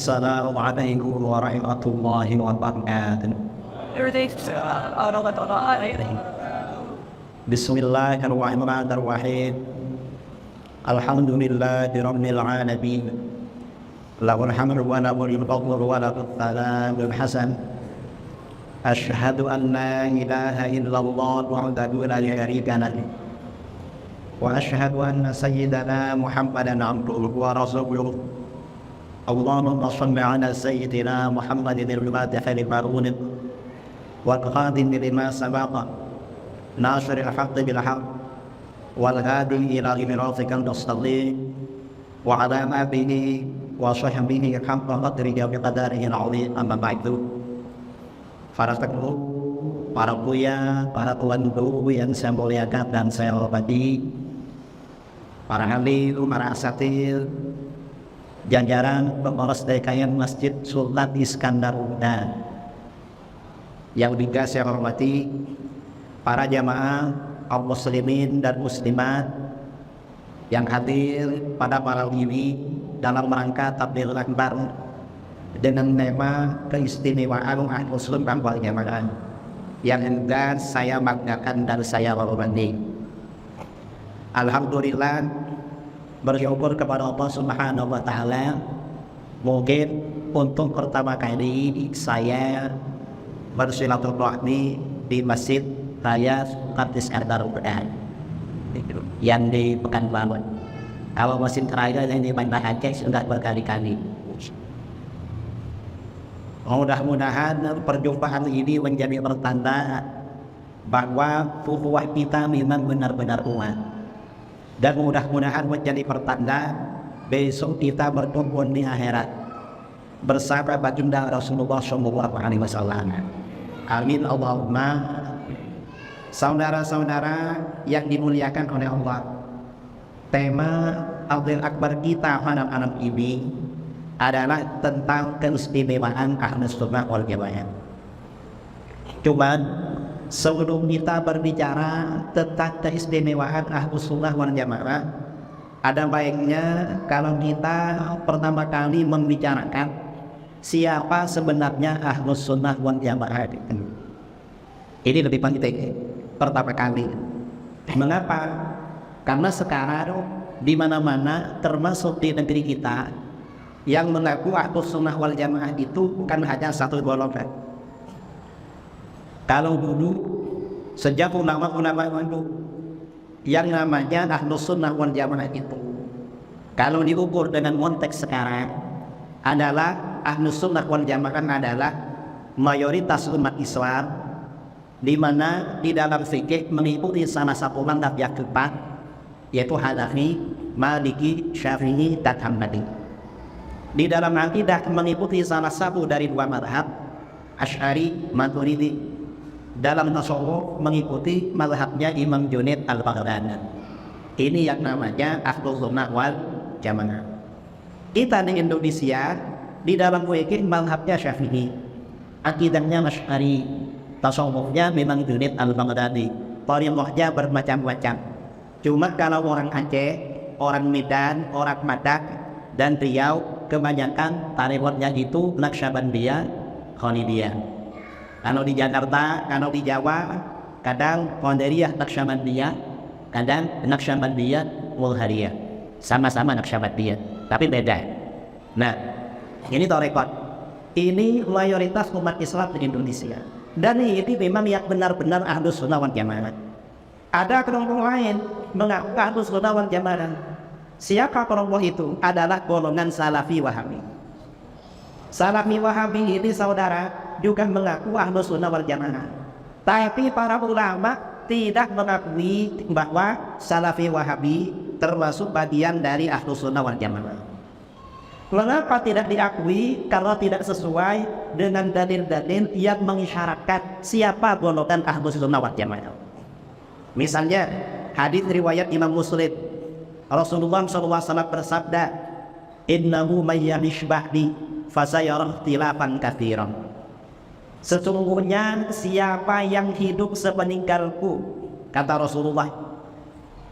Assalamualaikum warahmatullahi wabarakatuh. Bismillahirrahmanirrahim. Alhamdulillahirabbil alamin. Lahul hamdu wa lahul fadlu wa lahul thana'ul hasan. Asyhadu an la ilaha illallah wahdahu la syarika lahu. Wa asyhadu anna sayyidana Muhammadan abduhu wa rasuluh. Allahumma shalli ala sayyidina Muhammadin al-fatih lima ughliq wal khatim lima sabaqa nasiril haqqi bil haqq wal hadi ila siratikal mustaqim wa ala alihi wa sahbihi haqqa qadrihi wa qadarihi al-'azim. Amma ba'du. Para sepuh, para buya, para tuan guru yang saya muliakan dan saya hormati, para halim, para asatidz, jajaran pengurus DKM Masjid Sultan Iskandar Muda, yang juga saya hormati para jamaah kaum muslimin dan muslimat yang hadir pada malam ini dalam rangka tabligh akbar dengan tema keistimewaan Ahlus Sunnah wal Jamaah yang juga saya banggakan dan saya hormati. Alhamdulillah, bersyukur kepada Allah Subhanahu wa Ta'ala, mungkin untuk pertama kali saya bersilaturahmi di Masjid Raya Sultan Iskandar Muda yang di Pekanbaru. Kalau Masjid Raya yang di Bandar Aceh sudah berkali-kali. Mudah-mudahan perjumpaan ini menjadi pertanda bahwa ukhuwah kita memang benar-benar kuat. Dan mudah-mudahan menjadi pertanda besok kita berkumpul di akhirat bersama baginda Rasulullah SAW. Amin Allahumma. Saudara-saudara yang dimuliakan oleh Allah, tema tabligh akbar kita pada malam ini adalah tentang keistimewaan Ahlus Sunnah wal Jamaah. Cuman sebelum kita berbicara tentang keistimewaan Ahlus Sunnah wal Jamaah, ada baiknya kalau kita pertama kali membicarakan siapa sebenarnya Ahlus Sunnah wal Jamaah. Ini lebih penting pertama kali. Mengapa? Karena sekarang di mana-mana termasuk di negeri kita yang mengaku Ahlus Sunnah wal Jamaah itu bukan hanya satu golongan. Kalau dulu sejak ulama-ulama itu yang namanya Ahlus Sunnah wal Jamaah itu, kalau diukur dengan konteks sekarang adalah Ahlus Sunnah wal Jamaah adalah mayoritas umat Islam, di mana di dalam fikih mengikuti salah satu mazhab yang tepat, yaitu Hanafi, Maliki, Syafi'i, dan Hambali. Di dalam akidah mengikuti salah satu dari dua mazhab, Asy'ari, Maturidi. Dalam tasawuf mengikuti mazhabnya Imam Junaid al-Baghdadi. Ini yang namanya Ahlus Sunnah wal Jamaah. Kita di Indonesia di dalam fikih mazhabnya Syafi'i, akidahnya Asy'ari, tasawufnya memang Junaid al-Baghdadi, thariqahnya bermacam-macam. Cuma kalau orang Aceh, orang Medan, orang Madak dan Riau, kebanyakan thariqahnya itu Naqsyabandiyah, Khalidiyah. Kalau di Jakarta, kalau di Jawa, kadang Qadariyah Naqsyabandiyah, kadang Naqsyabandiyah Mulhariyah. Sama-sama Naqsyabandiyah, tapi beda. Nah, ini thariqah. Ini mayoritas umat Islam di Indonesia. Dan ini memang yang benar-benar Ahlus Sunnah wal Jamaah. Ada kelompok lain mengaku Ahlus Sunnah wal Jamaah. Siapa kelompok itu? Adalah golongan Salafi Wahabi. Salafi Wahabi ini saudara juga mengaku Ahlus Sunnah wal Jamaah. Tapi para ulama tidak mengakui bahwa Salafi Wahabi termasuk bagian dari Ahlus Sunnah wal Jamaah. Mengapa tidak diakui? Kalau tidak sesuai dengan dalil-dalil yang mengisyaratkan siapa golongan Ahlus Sunnah wal Jamaah. Misalnya hadis riwayat Imam Muslim, Rasulullah SAW bersabda, "Innahu may yamish ba'di fasayara ikhtilafan katsiran." Sesungguhnya siapa yang hidup sepeninggalku, kata Rasulullah,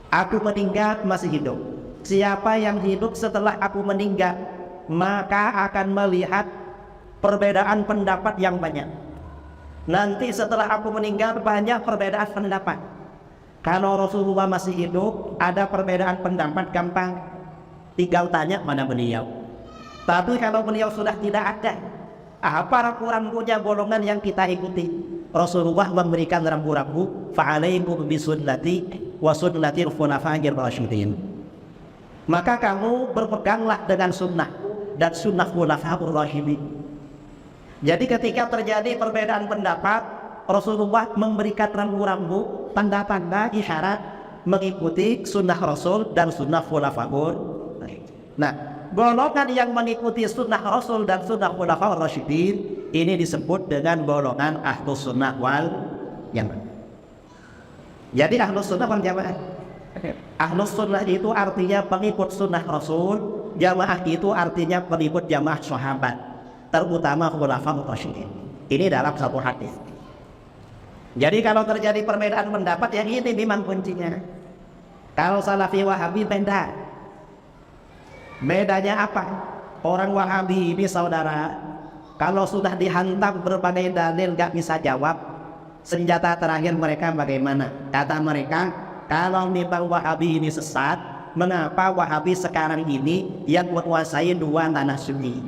aku meninggal masih hidup. Siapa yang hidup setelah aku meninggal, maka akan melihat perbedaan pendapat yang banyak. Nanti setelah aku meninggal banyak perbedaan pendapat. Kalau Rasulullah masih hidup, ada perbedaan pendapat gampang, tinggal tanya mana beliau. Tapi kalau beliau sudah tidak ada, apa rambu-rambunya golongan yang kita ikuti? Rasulullah memberikan rambu-rambu, fa'alaikum bisunnati wa sunnatil khulafa'ir rasyidin. Maka kamu berpeganglah dengan sunnah dan sunnah khulafa'ur rasyidin. Jadi ketika terjadi perbedaan pendapat, Rasulullah memberikan rambu-rambu, tanda-tanda isyarat mengikuti sunnah Rasul dan sunnah khulafa'ur. Nah, golongan yang mengikuti sunnah Rasul dan sunnah khulafa'ur rasyidin ini disebut dengan golongan ahlus sunnah wal jamaah. Jadi ahlus sunnah wal jamaah, ahlus sunnah itu artinya pengikut sunnah Rasul, jamaah itu artinya pengikut jamaah sahabat, terutama khulafa'ur rasyidin. Ini dalam satu hadis. Jadi kalau terjadi perbedaan pendapat, yang ini memang kuncinya. Kalau Salafi Wahabi beda. Bedanya apa? Orang Wahabi ini saudara, kalau sudah dihantam berbagai dalil gak bisa jawab, senjata terakhir mereka bagaimana? Kata mereka, kalau memang Wahabi ini sesat, mengapa Wahabi sekarang ini yang menguasai dua tanah Sunni,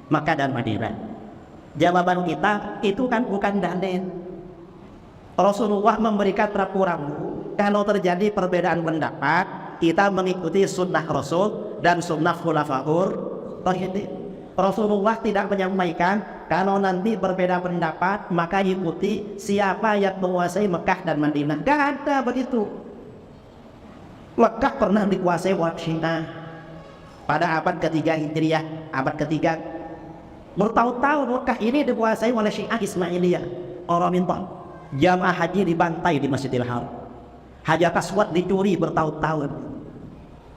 Makkah dan Madinah? Jawaban kita, itu kan bukan dalil. Rasulullah memberikan rambu-rambu, kalau terjadi perbedaan pendapat, kita mengikuti sunnah Rasul dan sunnah khulafa'ur rasyidin. Rasulullah tidak menyampaikan kalau nanti berbeda pendapat maka ikuti siapa yang menguasai Mekah dan Madinah. Gak ada begitu. Mekah pernah dikuasai oleh Syiah pada abad ketiga Hijriah, abad ketiga. Bertahun-tahun Mekah ini dikuasai oleh Syiah Ismailiyah, orang minta. Jamaah haji dibantai di Masjidil Haram, Hajar Aswad dicuri bertahun-tahun.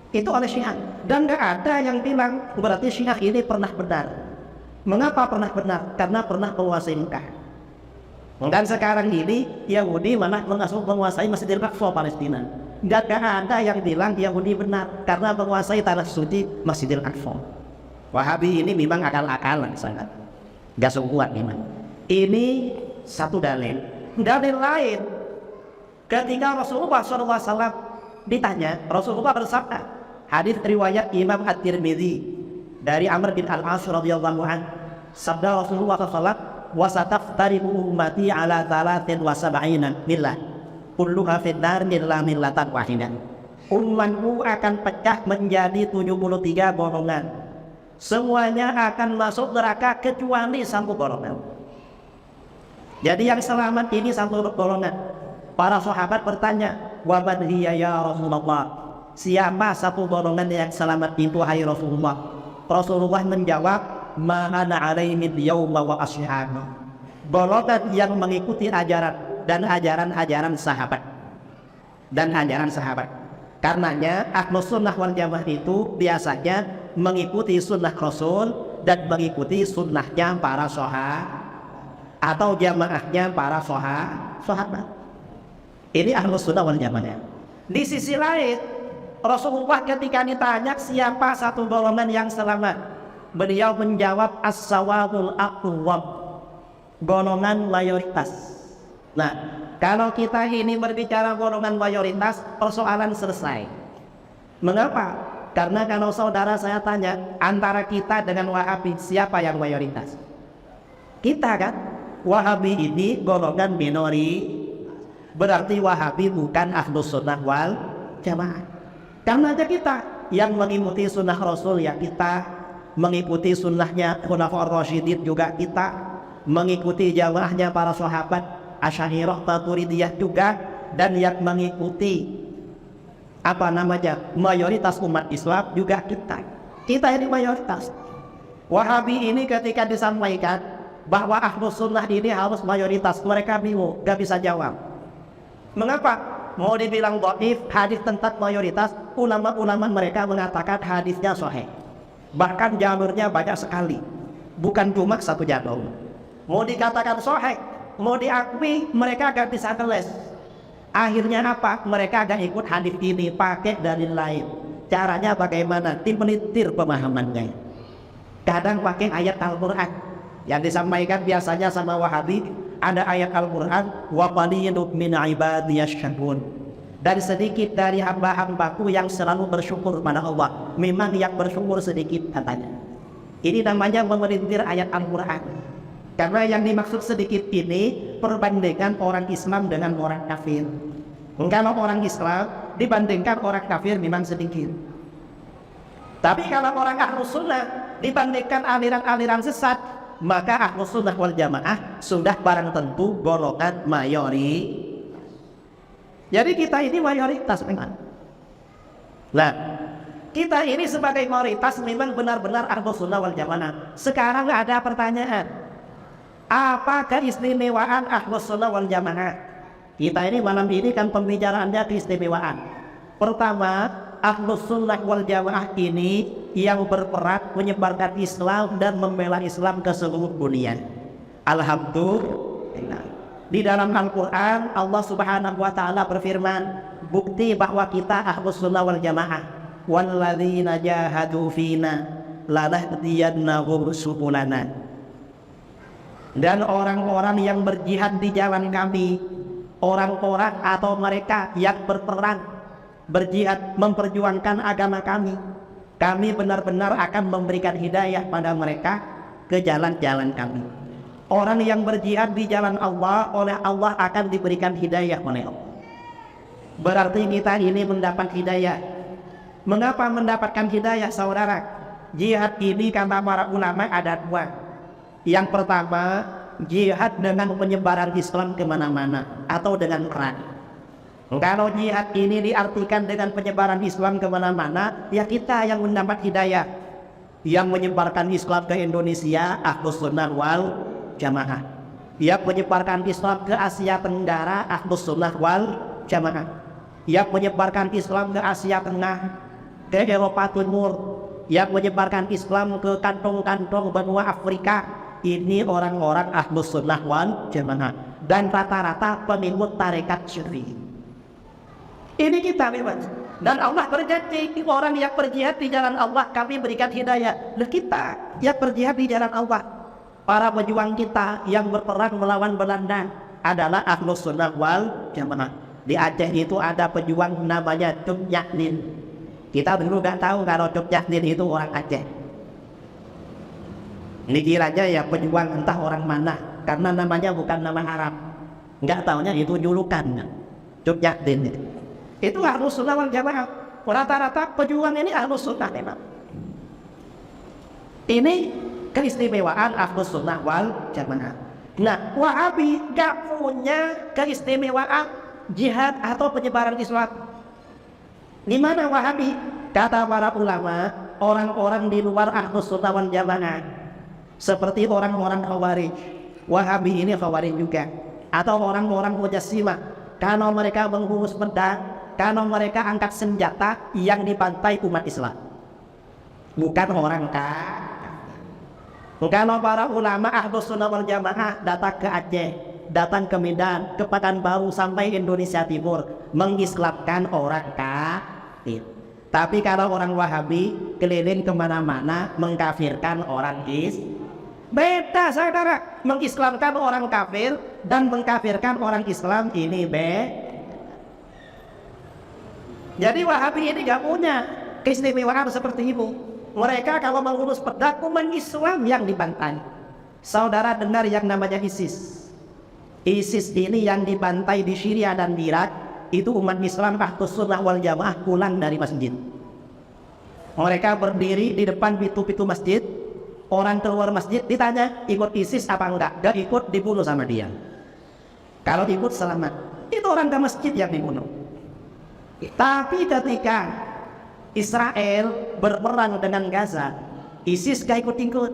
Itu oleh Syiah. Dan gak ada yang bilang berarti Syiah ini pernah benar. Mengapa pernah benar? Karena pernah menguasai Mekah. Dan sekarang ini Yahudi malah menguasai Masjidil Aqsa Palestina. Gak ada yang bilang Yahudi benar karena menguasai tanah suci Masjidil Aqsa. Wahabi ini memang akal-akalan sangat, gak sekuat memang. Ini satu dalil. Dalil lain, ketika Rasulullah SAW ditanya, Rasulullah bersabda, hadis riwayat Imam At-Tirmidzi dari Amr bin Al-As radhiyallahu anhu, sabda Rasulullah SAW, wasataftariqu ummati ala 73 millah kulluha finnar illa millatan wahidah. Umatku akan pecah menjadi 73 golongan, semuanya akan masuk neraka kecuali satu golongan. Jadi yang selamat ini satu golongan. Para sahabat bertanya, wa man hiya ya Rasulullah? Siapa satu golongan yang selamat itu hai Rasulullah? Rasulullah menjawab, ma ana alaihi yauma wa ashabi. Golongan yang mengikuti ajaran dan ajaran-ajaran sahabat. Dan ajaran sahabat. Karenanya ahlus sunnah wal jamaah itu biasanya mengikuti sunnah Rasul dan mengikuti sunnahnya para sahabat atau jamaahnya para sahabat. Ini ahlus sunnah wal jamaah. Di sisi lain, Rasulullah ketika ditanya siapa satu golongan yang selamat, beliau menjawab as-sawadul aqwam, golongan mayoritas. Nah, kalau kita ini berbicara golongan mayoritas, persoalan selesai. Mengapa? Karena kalau saudara saya tanya, antara kita dengan Wahabi siapa yang mayoritas? Kita kan? Wahabi ini golongan minori, berarti Wahabi bukan ahlus sunnah wal jamaah. Karena aja kita yang mengikuti sunnah Rasul ya kita, mengikuti sunnahnya khulafa'ur rasyidin juga kita, mengikuti jamaahnya para sahabat Asy'ariyah Maturidiyah juga, dan yang mengikuti mayoritas umat Islam juga kita. Kita ini mayoritas. Wahabi ini ketika disampaikan bahwa ahlus sunnah ini harus mayoritas, mereka bingung, gak bisa jawab. Mengapa? Mau dibilang dhaif, hadis tentang mayoritas, ulama-ulama mereka mengatakan hadisnya sahih. Bahkan jalurnya banyak sekali, bukan cuma satu jalur. Mau dikatakan sahih, mau diakui, mereka gak bisa teles. Akhirnya apa? Mereka gak ikut hadis ini, pakai dalil lain. Caranya bagaimana? Dipelintir pemahamannya. kadang pakai ayat Al-Quran. Yang disampaikan biasanya sama Wahabi, ada ayat Al-Quran, wa qalilun min ibadiyasy syakur. Dan sedikit dari hamba-hambaku yang selalu bersyukur pada Allah. Memang yang bersyukur sedikit katanya. Ini namanya memelintir ayat Al-Quran. Karena yang dimaksud sedikit ini perbandingan orang Islam dengan orang kafir. Kalau orang Islam dibandingkan orang kafir memang sedikit. Tapi kalau orang Ahlus Sunnah dibandingkan aliran-aliran sesat, maka Ahlus Sunnah wal Jamaah sudah barang tentu golongan mayoritas. Jadi kita ini mayoritas memang. Nah, kita ini sebagai mayoritas memang benar-benar Ahlus Sunnah wal Jamaah. Sekarang ada pertanyaan, apa keistimewaan Ahlus Sunnah wal Jamaah? Kita ini malam ini kan pembicaraannya keistimewaan. Pertama, Ahlus Sunnah wal Jamaah ini yang berperan menyebarkan Islam dan membela Islam ke seluruh dunia. Alhamdulillah. Di dalam Al-Quran Allah Subhanahu wa ta'ala berfirman, bukti bahwa kita Ahlus Sunnah wal Jamaah, walladzina jahadu fina lanahdiyannahum subulana. Dan orang-orang yang berjihad di jalan kami, orang-orang atau mereka yang berperang berjihad memperjuangkan agama kami, kami benar-benar akan memberikan hidayah pada mereka ke jalan-jalan kami. Orang yang berjihad di jalan Allah, oleh Allah akan diberikan hidayah oleh Allah. Berarti kita ini mendapat hidayah. Mengapa mendapatkan hidayah, saudara? Jihad ini kata para ulama ada dua. Yang pertama, jihad dengan penyebaran Islam kemana-mana atau dengan perang. Kalau jihad ini diartikan dengan penyebaran Islam kemana-mana, ya kita yang mendapat hidayah. Yang menyebarkan Islam ke Indonesia, Ahlus Sunnah wal Jamaah. Yang menyebarkan Islam ke Asia Tenggara, Ahlus Sunnah wal Jamaah. Yang menyebarkan Islam ke Asia Tengah, ke Eropa Timur, yang menyebarkan Islam ke kantong-kantong benua Afrika, ini orang-orang Ahlus Sunnah wal Jamaah. Dan rata-rata pengikut tarekat Syi'i. Ini kita memang. Dan Allah berjanji, orang yang berjihad di jalan Allah kami berikan hidayah. Dan kita yang berjihad di jalan Allah, para pejuang kita yang berperang melawan Belanda adalah Ahlus Sunnah wal Jamaah. Di Aceh itu ada pejuang namanya Cuk Nyahdin. Kita dulu nggak tahu kalau Cuk Nyahdin itu orang Aceh. Ini kiranya ya pejuang entah orang mana, karena namanya bukan nama Arab. Nggak tahunya itu julukan Cuk Nyahdin. Itu Ahlus Sunnah wal Jamaah. Rata-rata pejuang ini Ahlus Sunnah memang. Ini keistimewaan Ahlus Sunnah wal Jamaah. Nah, Wahabi gak punya keistimewaan jihad atau penyebaran Islam. Di mana Wahabi? Kata para ulama, orang-orang di luar Ahlus Sunnah wal Jamaah, seperti orang-orang Khawarij. Wahabi ini Khawarij juga, atau orang-orang Mujassimah. Kalau mereka menghunus pedang, kalau mereka angkat senjata yang dibantai umat Islam, bukan orang kafir. Kalau para ulama Ahlus Sunnah wal Jamaah datang ke Aceh, datang ke Medan, ke Pekanbaru sampai Indonesia Timur, mengislamkan orang kafir. Tapi kalau orang Wahabi keliling kemana-mana mengkafirkan orang Islam. Beda, saudara. Mengislamkan orang kafir dan mengkafirkan orang Islam ini beda. Jadi Wahabi ini gak punya keistimewaan seperti itu. Mereka kalau mengurus pedang umat Islam yang dibantai. Saudara dengar yang namanya ISIS. ISIS ini yang dibantai di Syria dan di Irak, itu umat Islam Ahlus Sunnah wal Jamaah pulang dari masjid. Mereka berdiri di depan pintu-pintu masjid. Orang keluar masjid ditanya ikut ISIS apa enggak. Gak ikut, dibunuh sama dia. Kalau ikut selamat. Itu orang ke masjid yang dibunuh. Tapi ketika Israel berperang dengan Gaza, ISIS gak ikut-ikut.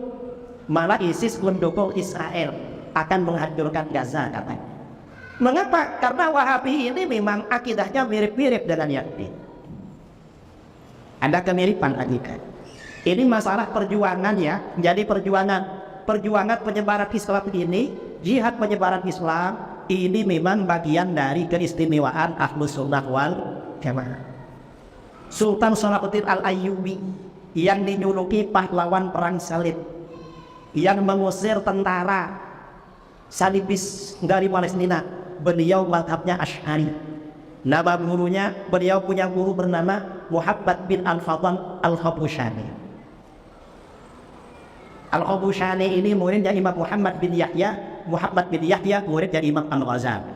Malah ISIS mendukung Israel akan menghancurkan Gaza katanya. Mengapa? Karena Wahabi ini memang akidahnya mirip-mirip dengan Yahudi. Ada kemiripan akidah. Ini masalah perjuangan ya. Jadi perjuangan penyebaran Islam ini, jihad penyebaran Islam ini memang bagian dari keistimewaan Ahlus Sunnah wal Jamaah. Sultan Salahuddin Al-Ayyubi yang dijuluki pahlawan perang salib, yang mengusir tentara salibis dari Palestina. Beliau mazhabnya Asy'ari. Nama gurunya, beliau punya guru bernama Muhammad bin Al-Fadl Al-Khabushani. Al-Khabushani ini muridnya Imam Muhammad bin Yahya. Muhammad bin Yahya muridnya Imam Al-Ghazali.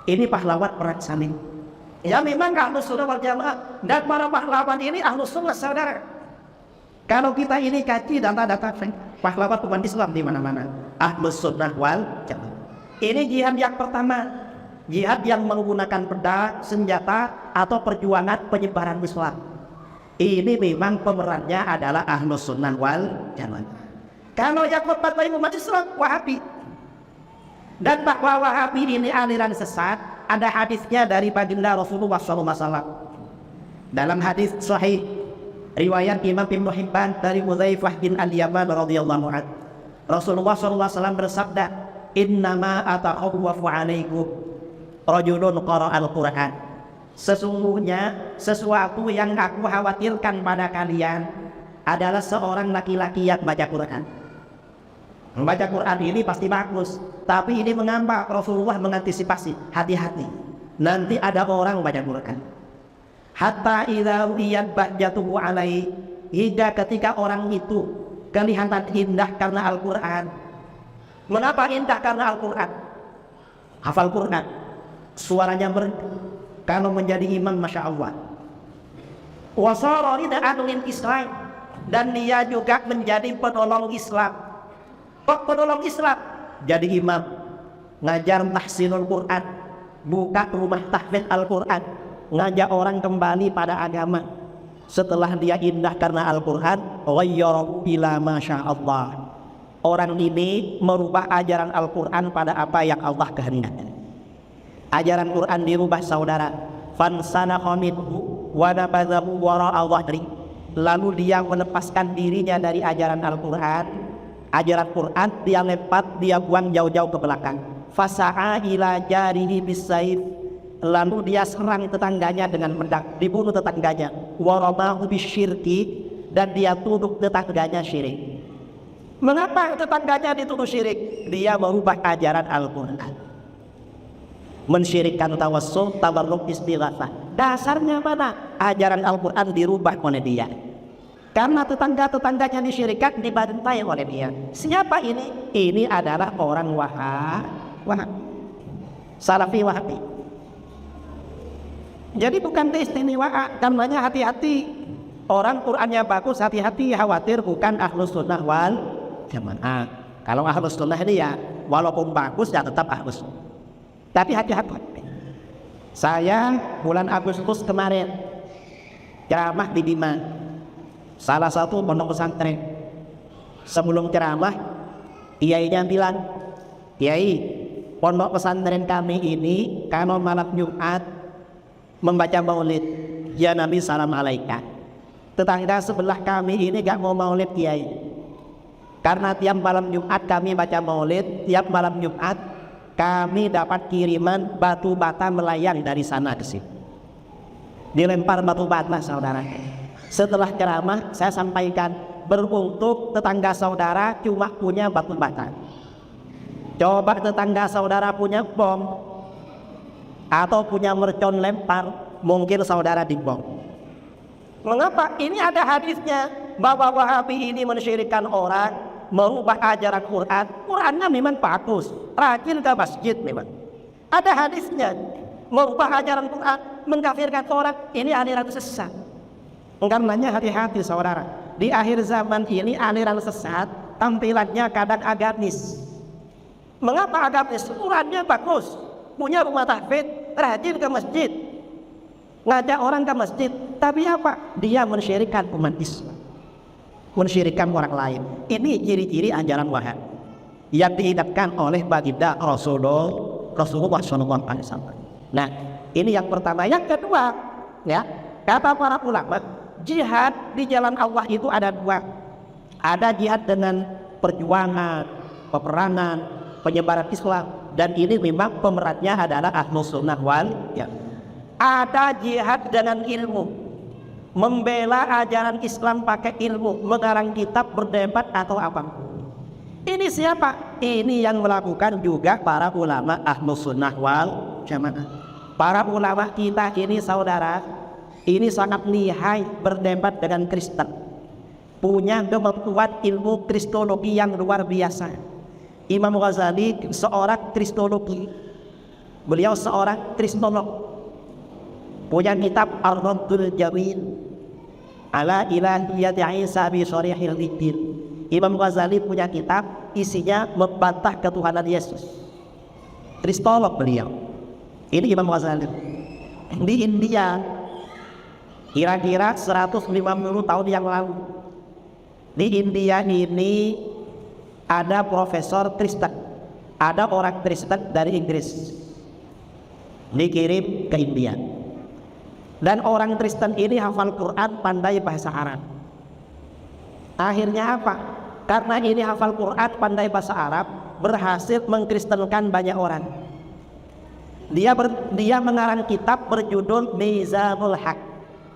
Ini pahlawan perang salib. Ya memang Ahlus Sunnah wal Jamaah, dan para pahlawan ini Ahlus Sunnah, saudara. Kalau kita ini kaji data-data pahlawan umat Islam di mana-mana, Ahlus Sunnah wal Jamaah. Ini jihad yang pertama, jihad yang menggunakan pedang, senjata, atau perjuangan penyebaran Islam. Ini memang pemerannya adalah Ahlus Sunnah wal Jamaah. Kalau yang membantai umat Islam, Wahabi. Dan bahwa Wahabi ini aliran sesat, ada hadisnya dari baginda Rasulullah SAW. Dalam hadis sahih riwayat Imam Ibnu Hibban dari Hudzaifah bin Al-Yaman radhiyallahu anhu, Rasulullah SAW bersabda, "Innama ata'awwafu 'alaikum rajulun qara'al Qur'an." Sesungguhnya sesuatu yang aku khawatirkan pada kalian adalah seorang laki-laki yang baca Quran. Membaca Quran ini pasti bagus, tapi ini mengapa Rasulullah mengantisipasi, hati-hati, nanti ada orang membaca Quran. Hatta idza riyat bahjatuhu alai, hingga ketika orang itu kelihatan indah karena Al-Quran. Mengapa indah karena Al-Quran? Hafal Quran, suaranya merdu, kalau menjadi imam Masya Allah. Wasara rida'an lil Islam, dan dia juga menjadi penolong Islam. Penolong Islam, jadi imam, ngajar tahsinul Quran, buka rumah tahfidz Al-Quran, ngajak orang kembali pada agama. Setelah dia indah karena Al-Quran, ghayyarahu ila masya Allah. Orang ini merubah ajaran Al-Quran pada apa yang Allah kehendaki. Ajaran Quran dirubah, saudara. Fansanakha minhu wa nabadhahu wara'a dhahri. Lalu dia melepaskan dirinya dari ajaran Al-Quran. Ajaran Quran dia lempar, dia buang jauh-jauh ke belakang. Fasa'a ila jarihi bisayf. Lalu dia serang tetangganya dengan pedang, dibunuh tetangganya. Waramahu bisyirki, dan dia tuduh tetangganya syirik. Mengapa tetangganya dituduh syirik? Dia merubah ajaran Al-Quran, mensyirikkan tawassul, tabarruk, istighatsah. Dasarnya mana? Ajaran Al-Quran dirubah oleh dia. Karena tetangga-tetangganya disyirikkan, dibantai oleh dia. Siapa ini? Ini adalah orang Wahabi, Salafi Wahabi. Jadi bukan keistimewaan, namanya hati-hati. Orang Qurannya bagus, hati-hati, khawatir bukan Ahlus Sunnah wal Jamaah. Kalau Ahlus Sunnah ini ya walaupun bagus ya tetap Ahlus Sunnah. Tapi hati-hati. Saya bulan Agustus kemarin ceramah di Bima, salah satu pondok pesantren. Sebelum ceramah, kiainya bilang, "Kiai, pondok pesantren kami ini kalau malam Jumat membaca maulid, ya Nabi salam alaika. Tetangga sebelah kami ini gak mau maulid, Kiai. Karena tiap malam Jumat kami baca maulid, tiap malam Jumat kami dapat kiriman batu bata melayang dari sana ke sini. Dilempar batu bata, saudara. Setelah ceramah saya sampaikan, beruntung tetangga saudara cuma punya batu bata. Coba tetangga saudara punya bom atau punya mercon lempar, mungkin saudara dibom. Mengapa? Ini ada hadisnya bahwa Wahabi ini mensyirikkan orang, merubah ajaran Quran. Qurannya memang bagus, rajin ke masjid memang. Ada hadisnya, merubah ajaran Quran, mengkafirkan orang, ini aliran sesat. Karenanya hati-hati saudara. Di akhir zaman ini aliran sesat tampilannya kadang agamis. Mengapa agamis? Qurannya bagus, punya rumah tahfidz, rajin ke masjid, ngajak orang ke masjid, tapi apa? Dia mensyirikkan umat Islam, mensyirikkan orang lain. Ini ciri-ciri ajaran Wahabi yang dihidapkan oleh baginda Rasulullah SAW. Nah, ini yang pertama. Yang kedua, ya, kata para ulama, jihad di jalan Allah itu ada dua. Ada jihad dengan perjuangan, peperangan, penyebaran Islam, dan ini memang pemerannya adalah Ahlus Sunnah wal Jamaah. Ada jihad dengan ilmu. membela ajaran Islam pakai ilmu, mengarang kitab, berdebat atau apa. Ini siapa? Ini yang melakukan juga para ulama Ahlus Sunnah wal Jamaah. Para ulama kita ini saudara, ini sangat lihai berdebat dengan Kristen. Punya kemampuan ilmu kristologi yang luar biasa. Imam Ghazali seorang kristologi. Beliau seorang kristolog. Punya kitab Ar-Raddul Jawil ala ilahiyyati Isa bi Sharihil Lidin. Imam Ghazali punya kitab isinya membantah ketuhanan Yesus. Kristolog beliau. Ini Imam Ghazali. Di India kira-kira 150 tahun yang lalu. Di India ini ada profesor Kristen, ada orang Kristen dari Inggris dikirim ke India. Dan orang Kristen ini hafal Quran, pandai bahasa Arab. Akhirnya apa? Karena ini hafal Quran, pandai bahasa Arab, berhasil mengkristenkan banyak orang. Dia mengarang kitab berjudul Mizanul Haq,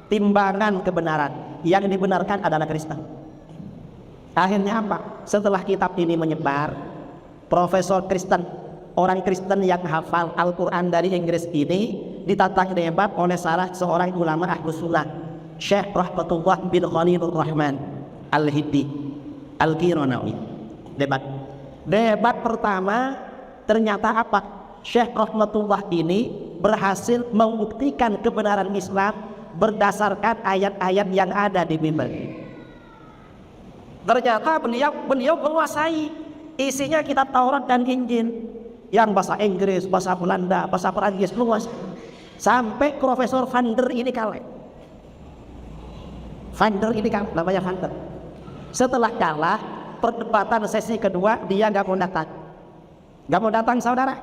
timbangan kebenaran. Yang dibenarkan adalah Kristen. Akhirnya apa? Setelah kitab ini menyebar, profesor Kristen, orang Kristen yang hafal Al-Quran dari Inggris ini ditantang debat oleh salah seorang ulama Ahlus Sunnah, Syekh Rahmatullah bin Khalilur Rahman Al-Hiddi Al-Qiranawi. Debat pertama ternyata apa? Syekh Rahmatullah ini berhasil membuktikan kebenaran Islam berdasarkan ayat-ayat yang ada di Bible. Ternyata beliau menguasai isinya kitab Taurat dan Injil yang bahasa Inggris, bahasa Belanda, bahasa Perancis, luas. Sampai Profesor Van der ini kalah. Namanya Van der. Setelah kalah, perdebatan sesi kedua dia nggak mau datang saudara.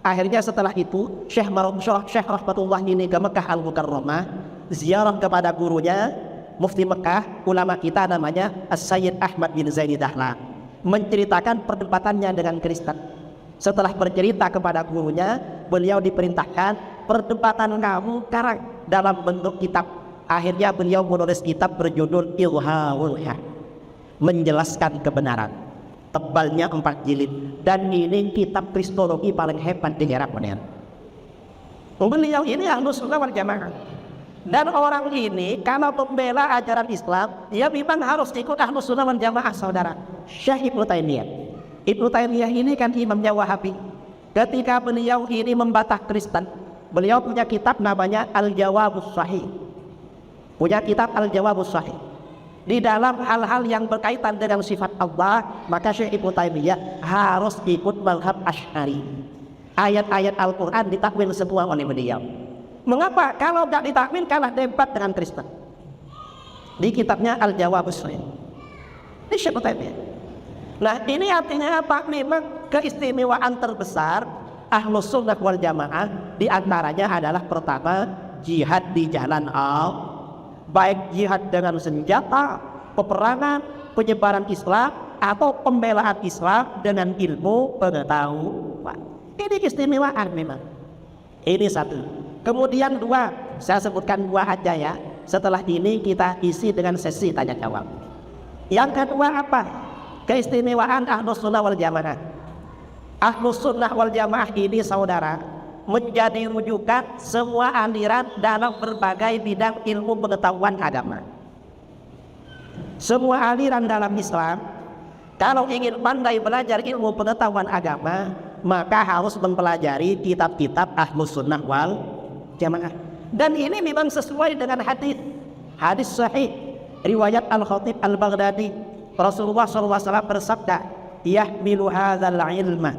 Akhirnya setelah itu Syekh Rahmatullah ini ke Mekah Al-Mukarramah, ziarah kepada gurunya Mufti Mekah, ulama kita namanya As-Sayyid Ahmad bin Zaini Dahlan, menceritakan perdebatannya dengan Kristen. Setelah bercerita kepada gurunya, beliau diperintahkan perdebatan kamu karang dalam bentuk kitab. Akhirnya beliau menulis kitab berjudul Ilhaul Haq, menjelaskan kebenaran. Tebalnya 4 jilid, dan ini kitab kristologi paling hebat di era modern. Beliau ini Ahlus Sunnah wal Jamaah. Dan orang ini kalau membela ajaran Islam, dia memang harus ikut Ahlus Sunnah wal Jamaah saudara. Syekh Ibnu Taimiyah ini kan imamnya Wahabi. Ketika beliau ini membantah Kristen, beliau punya kitab namanya Al-Jawabus Sahih. Di dalam hal-hal yang berkaitan dengan sifat Allah, maka Syekh Ibnu Taimiyah harus ikut mazhab Asy'ari. Ayat-ayat Al-Quran ditakwil semua oleh beliau. Mengapa? Kalau tidak ditakwil kalah debat dengan Kristen. Di kitabnya Al-Jawabus Sahih. Ini Syekh Ibnu Taimiyah. Nah ini artinya apa? Memang keistimewaan terbesar Ahlus Sunnah wal Jamaah diantaranya adalah pertama, jihad di jalan Allah. Baik jihad dengan senjata, peperangan, penyebaran Islam, atau pembelaan Islam dengan ilmu pengetahuan. Ini keistimewaan memang. Ini satu. Kemudian dua, saya sebutkan dua aja ya. Setelah ini kita isi dengan sesi tanya jawab. Yang kedua apa? Keistimewaan Ahlus Sunnah wal Jamaah. Ahlus Sunnah wal Jamaah ini saudara menjadi rujukan semua aliran dalam berbagai bidang ilmu pengetahuan agama. Semua aliran dalam Islam kalau ingin pandai belajar ilmu pengetahuan agama, maka harus mempelajari kitab-kitab Ahlus Sunnah wal Jamaah. Dan ini memang sesuai dengan hadis sahih riwayat Al-Khatib Al-Baghdadi. Rasulullah SAW bersabda, "Yahmilu hadzal ilma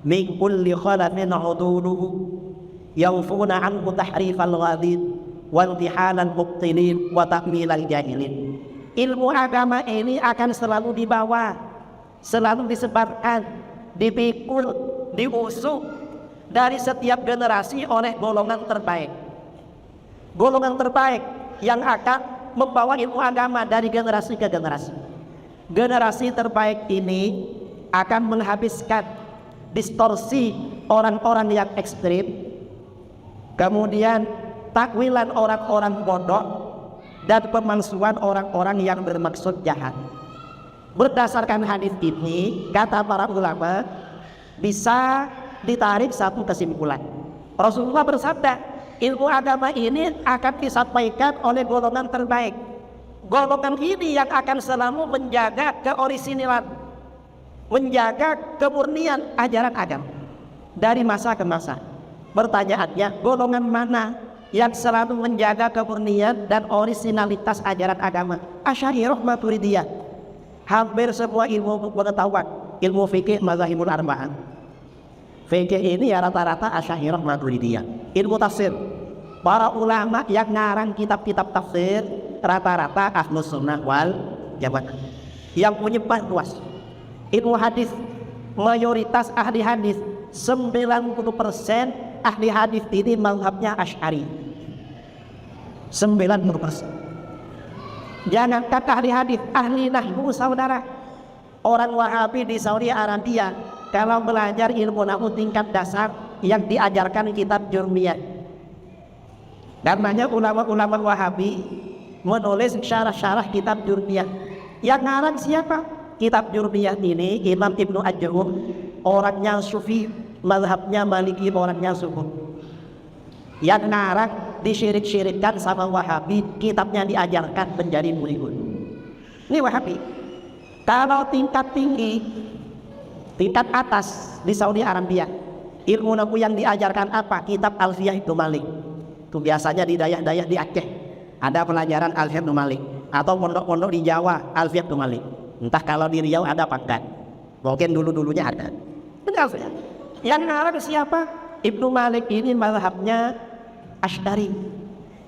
min kulli khalafin uduluhu yawfuna anhu tahrifal ghadid wa intihalal mubtilin wa takmilal jahilin." Ilmu agama ini akan selalu dibawa, selalu disebarkan, dipikul, diusung dari setiap generasi oleh golongan terbaik. Golongan terbaik yang akan membawa ilmu agama dari generasi ke generasi. Generasi terbaik ini akan menghabiskan distorsi orang-orang yang ekstrim, kemudian takwilan orang-orang bodoh, dan pemalsuan orang-orang yang bermaksud jahat. Berdasarkan hadis ini, kata para ulama, bisa ditarik satu kesimpulan. Rasulullah bersabda, ilmu agama ini akan disampaikan oleh golongan terbaik. Golongan ini yang akan selalu menjaga keorisinalan, menjaga kemurnian ajaran agama dari masa ke masa. Pertanyaannya, golongan mana yang selalu menjaga kemurnian dan orisinalitas ajaran agama? Asy'ariyah Maturidiyah. Hampir semua ilmu pengetahuan, ilmu fikih mazhabul arba'ah. Fikih ini ya rata-rata Asy'ariyah Maturidiyah. Ilmu tafsir, para ulama yang ngarang kitab-kitab tafsir rata-rata Ahlus Sunnah wal Jamaah yang menyebar luas. Ilmu hadis, mayoritas ahli hadis 90% ahli hadis ini mazhabnya Asy'ari. 90%. Jangankan ahli hadis, ahli nahwu saudara. Orang Wahabi di Saudi Arabia kalau belajar ilmu nahwu tingkat dasar yang diajarkan kitab Jurmiyah. Dan banyak ulama-ulama Wahabi menulis syarah-syarah kitab Jurmiyah. Yang ngarang siapa? Kitab Jurmiyah ini Imam Ibnu Ajurrum, orangnya Sufi, mazhabnya Maliki, orangnya Sufi. Yang ngarang disyirik-syirikkan sama Wahabi, kitabnya diajarkan menjadi murid. Ini Wahabi. Kalau tingkat tinggi, tingkat atas di Saudi Arabia, ilmu nahwu yang diajarkan apa? Kitab Alfiyah Ibnu Malik. Itu biasanya di daerah-daerah di Aceh ada pelajaran Alfiyah Ibnu Malik, atau pondok-pondok di Jawa Alfiyah Ibnu Malik. Entah kalau di Riau ada apa enggak, mungkin dulu-dulunya ada. Benar saja. Yang ngarang siapa? Ibnu Malik ini mazhabnya Asy'ari.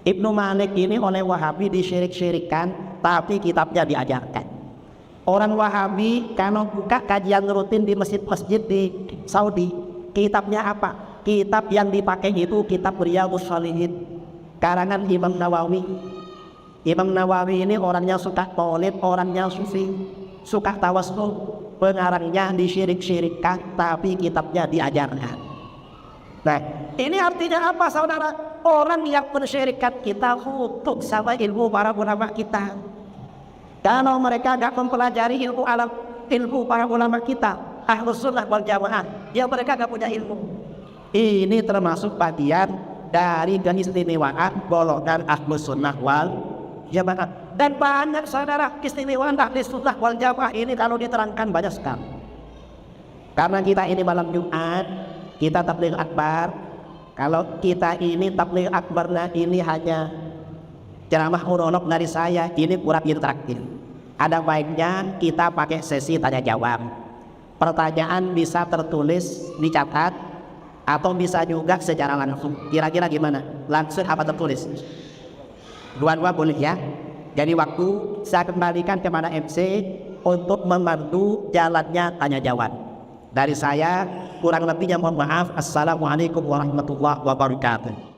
Ibnu Malik ini oleh Wahabi disyirik-syirikkan, tapi kitabnya diajarkan. Orang Wahabi kalau buka kajian rutin di masjid-masjid di Saudi, kitabnya apa? Kitab yang dipakai itu kitab Riyadhus Shalihin karangan Imam Nawawi. Imam Nawawi ini orangnya suka maulid, orangnya sufi, suka tawassul. Pengarangnya disyirik-syirikkan, tapi kitabnya diajarkan. Nah, ini artinya apa saudara? Orang yang mensyirikkan kita kutuk sama ilmu para ulama kita. Kalau mereka gak mempelajari ilmu para ulama kita, Ahlus Sunnah wal Jamaah, ya mereka gak punya ilmu. Ini termasuk bagian dari keistimewaan golongan Ahlus Sunnah wal Jamaah. Dan banyak saudara keistimewaan Ahlus Sunnah wal Jamaah ini kalau diterangkan banyak sekali. Karena kita ini malam Jumat, kita tabligh akbar. Kalau kita ini tabligh akbarnya ini hanya ceramah monolog dari saya, ini kurang interaktif. Ada baiknya kita pakai sesi tanya jawab. Pertanyaan bisa tertulis, dicatat, atau bisa juga secara langsung. Kira-kira gimana? Langsung apa tertulis? Dua-dua boleh ya. Jadi waktu saya kembalikan kepada MC untuk memandu jalannya tanya jawab. Dari saya kurang lebihnya mohon maaf. Assalamualaikum warahmatullahi wabarakatuh.